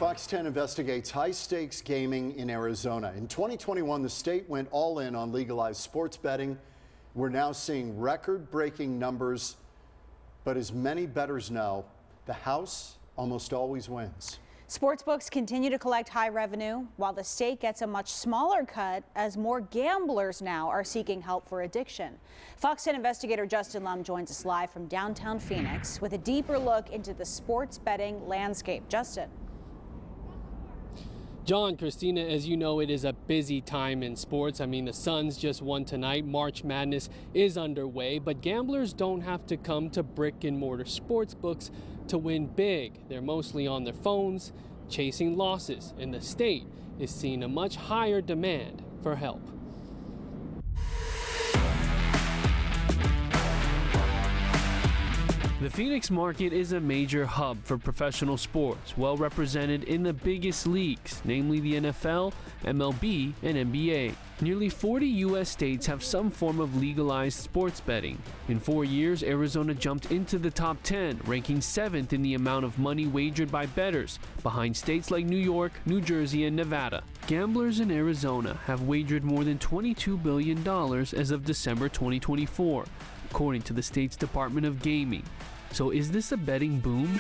Fox 10 investigates high-stakes gaming in Arizona. In 2021, the state went all in on legalized sports betting. We're now seeing record-breaking numbers, but as many bettors know, the house almost always wins. Sportsbooks continue to collect high revenue, while the state gets a much smaller cut as more gamblers now are seeking help for addiction. Fox 10 investigator Justin Lum joins us live from downtown Phoenix with a deeper look into the sports betting landscape. Justin. John, Christina, as you know, it is a busy time in sports. I mean, the Suns just won tonight. March Madness is underway, but gamblers don't have to come to brick-and-mortar sports books to win big. They're mostly on their phones, chasing losses, and the state is seeing a much higher demand for help. The Phoenix market is a major hub for professional sports, well represented in the biggest leagues, namely the NFL, MLB, and NBA. Nearly 40 U.S. states have some form of legalized sports betting. In 4 years, Arizona jumped into the top 10, ranking 7th in the amount of money wagered by bettors, behind states like New York, New Jersey, and Nevada. Gamblers in Arizona have wagered more than $22 billion as of December 2024, according to the state's Department of Gaming. So is this a betting boom?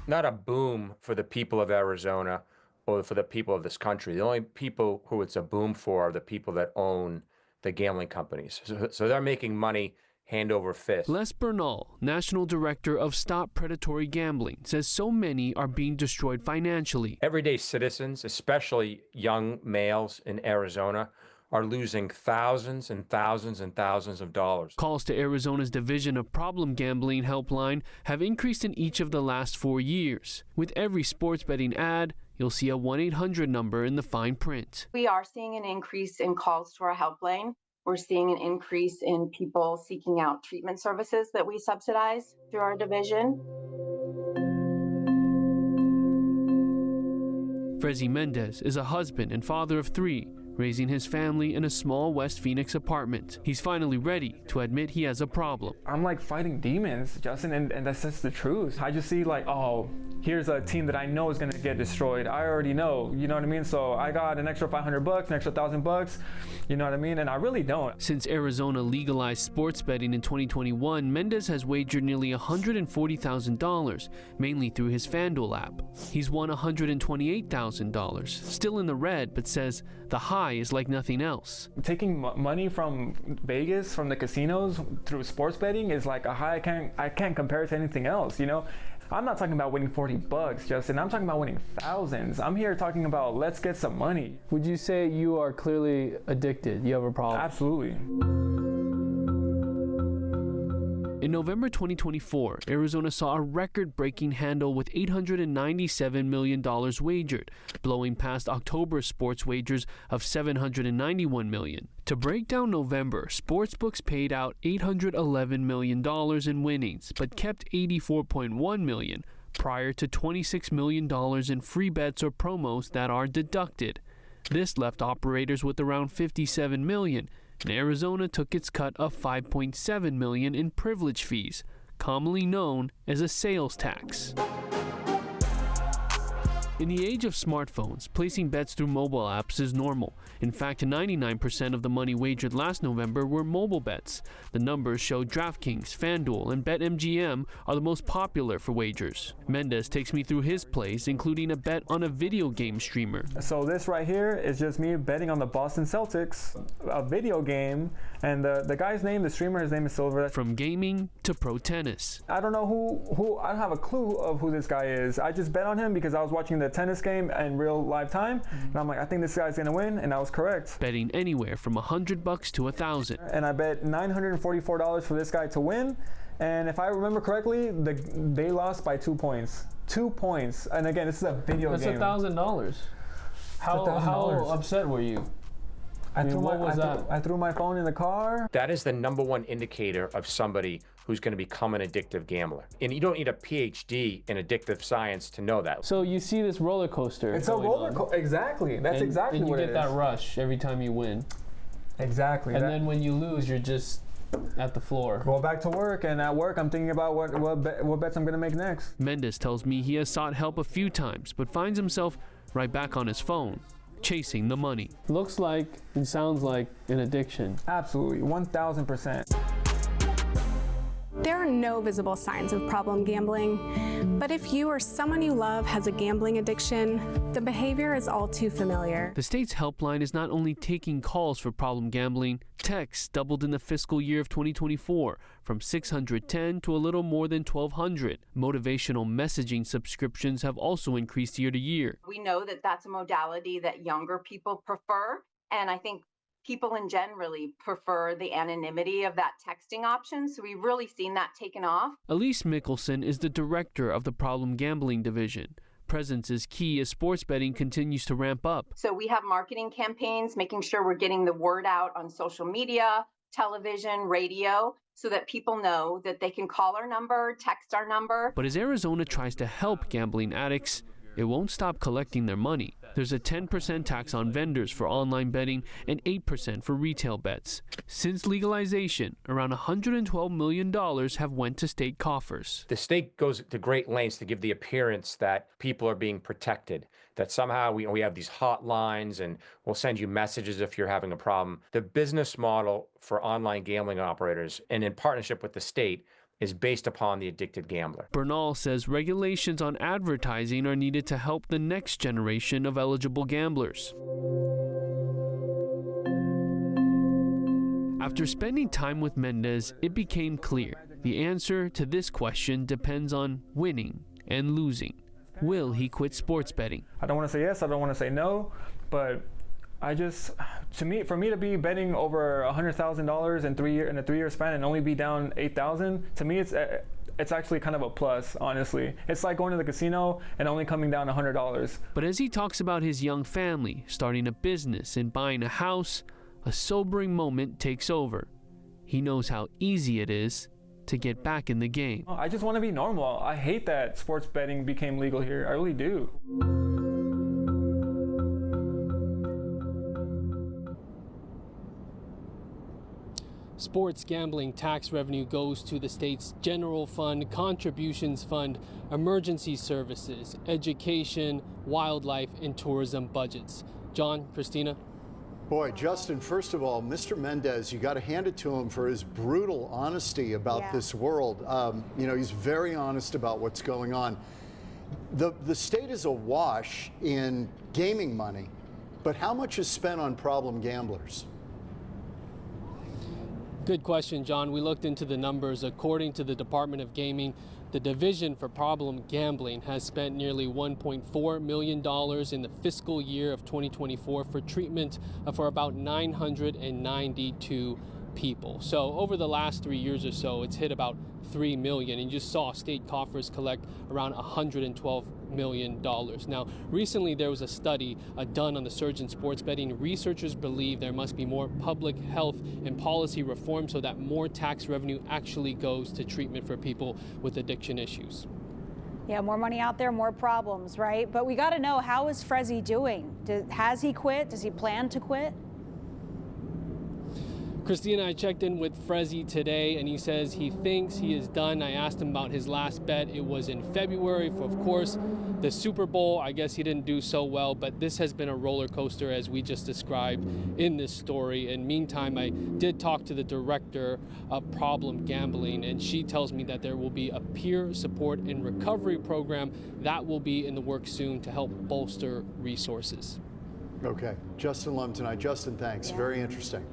Not a boom for the people of Arizona or for the people of this country. The only people who it's a boom for are the people that own the gambling companies. So they're making money hand over fist. Les Bernal, National Director of Stop Predatory Gambling, says so many are being destroyed financially. Everyday citizens, especially young males in Arizona, are losing thousands and thousands and thousands of dollars. Calls to Arizona's Division of Problem Gambling Helpline have increased in each of the last 4 years. With every sports betting ad, you'll see a 1-800 number in the fine print. We are seeing an increase in calls to our helpline. We're seeing an increase in people seeking out treatment services that we subsidize through our division. Frezi Mendez is a husband and father of 3, raising his family in a small West Phoenix apartment. He's finally ready to admit he has a problem. I'm like fighting demons, Justin, and that's just the truth. I just see like, oh, here's a team that I know is gonna get destroyed. I already know, you know what I mean? So I got an extra $500, an extra $1,000, you know what I mean? And I really don't. Since Arizona legalized sports betting in 2021, Mendez has wagered nearly $140,000, mainly through his FanDuel app. He's won $128,000, still in the red, but says the high is like nothing else. Taking money from Vegas, from the casinos, through sports betting is like a high I can't compare it to anything else, you know? I'm not talking about winning $40, Justin. I'm talking about winning thousands. I'm here talking about let's get some money. Would you say you are clearly addicted? You have a problem? Absolutely. In November 2024, Arizona saw a record-breaking handle with $897 million wagered, blowing past October's sports wagers of $791 million. To break down November, Sportsbooks paid out $811 million in winnings, but kept $84.1 million, prior to $26 million in free bets or promos that are deducted. This left operators with around $57 million, and Arizona took its cut of $5.7 million in privilege fees, commonly known as a sales tax. In the age of smartphones, placing bets through mobile apps is normal. In fact, 99% of the money wagered last November were mobile bets. The numbers show DraftKings, FanDuel, and BetMGM are the most popular for wagers. Mendez takes me through his plays, including a bet on a video game streamer. So this right here is just me betting on the Boston Celtics, a video game, and the guy's name, the streamer, his name is Silver. From gaming to pro tennis. I don't know who, I don't have a clue of who this guy is. I just bet on him because I was watching the tennis game in real live time, and I'm like, I think this guy's gonna win, and I was correct. Betting anywhere from $100 to $1,000. And I bet $944 for this guy to win, and if I remember correctly, they lost by 2 points. 2 points, and again, this is a video game. That's $1,000. How upset were you? I threw my phone in the car. That is the #1 indicator of somebody who's going to become an addictive gambler. And you don't need a PhD in addictive science to know that. So you see this roller coaster. It's a roller coaster. Exactly. That's exactly what it is. And you get that rush every time you win. Exactly. And then when you lose, you're just at the floor. Go back to work, and at work I'm thinking about what bets I'm gonna make next. Mendes tells me he has sought help a few times, but finds himself right back on his phone, chasing the money. Looks like and sounds like an addiction. Absolutely, 1000%. There are no visible signs of problem gambling, but if you or someone you love has a gambling addiction, the behavior is all too familiar. The state's helpline is not only taking calls for problem gambling, texts doubled in the fiscal year of 2024 from 610 to a little more than 1,200. Motivational messaging subscriptions have also increased year to year. We know that that's a modality that younger people prefer, and I think people in generally prefer the anonymity of that texting option, so we've really seen that taken off. Elise Mickelson is the director of the Problem Gambling Division. Presence is key as sports betting continues to ramp up. So we have marketing campaigns, making sure we're getting the word out on social media, television, radio, so that people know that they can call our number, text our number. But as Arizona tries to help gambling addicts, it won't stop collecting their money. There's a 10% tax on vendors for online betting and 8% for retail bets. Since legalization, around $112 million have went to state coffers. The state goes to great lengths to give the appearance that people are being protected, that somehow we have these hotlines and we'll send you messages if you're having a problem. The business model for online gambling operators, and in partnership with the state, is based upon the addicted gambler. Bernal says regulations on advertising are needed to help the next generation of eligible gamblers. After spending time with Mendes, it became clear the answer to this question depends on winning and losing. Will he quit sports betting? I don't want to say yes, I don't want to say no, but for me to be betting over $100,000 in a 3-year span and only be down 8,000, to me it's actually kind of a plus, honestly. It's like going to the casino and only coming down $100. But as he talks about his young family, starting a business and buying a house, a sobering moment takes over. He knows how easy it is to get back in the game. I just want to be normal. I hate that sports betting became legal here. I really do. Sports gambling tax revenue goes to the state's general fund, contributions fund, emergency services, education, wildlife, and tourism budgets. John, Christina? Boy, Justin, first of all, Mr. Mendes, you got to hand it to him for his brutal honesty about this world. He's very honest about what's going on. The state is awash in gaming money, but how much is spent on problem gamblers? Good question, John. We looked into the numbers. According to the Department of Gaming, the Division for Problem Gambling has spent nearly $1.4 million in the fiscal year of 2024 for treatment for about 992 people. So over the last 3 years or so, it's hit about $3 million, and you just saw state coffers collect around $112 million. Now, recently there was a study done on the surge in sports betting. Researchers believe there must be more public health and policy reform so that more tax revenue actually goes to treatment for people with addiction issues. Yeah, more money out there, more problems, right? But we got to know, how is Frezzy doing? Has he quit? Does he plan to quit? Christina, I checked in with Frezzy today, and he says he thinks he is done. I asked him about his last bet. It was in February for, of course, the Super Bowl. I guess he didn't do so well, but this has been a roller coaster, as we just described in this story. And meantime, I did talk to the director of Problem Gambling, and she tells me that there will be a peer support and recovery program that will be in the works soon to help bolster resources. Okay, Justin Lum tonight. Justin, thanks. Very interesting.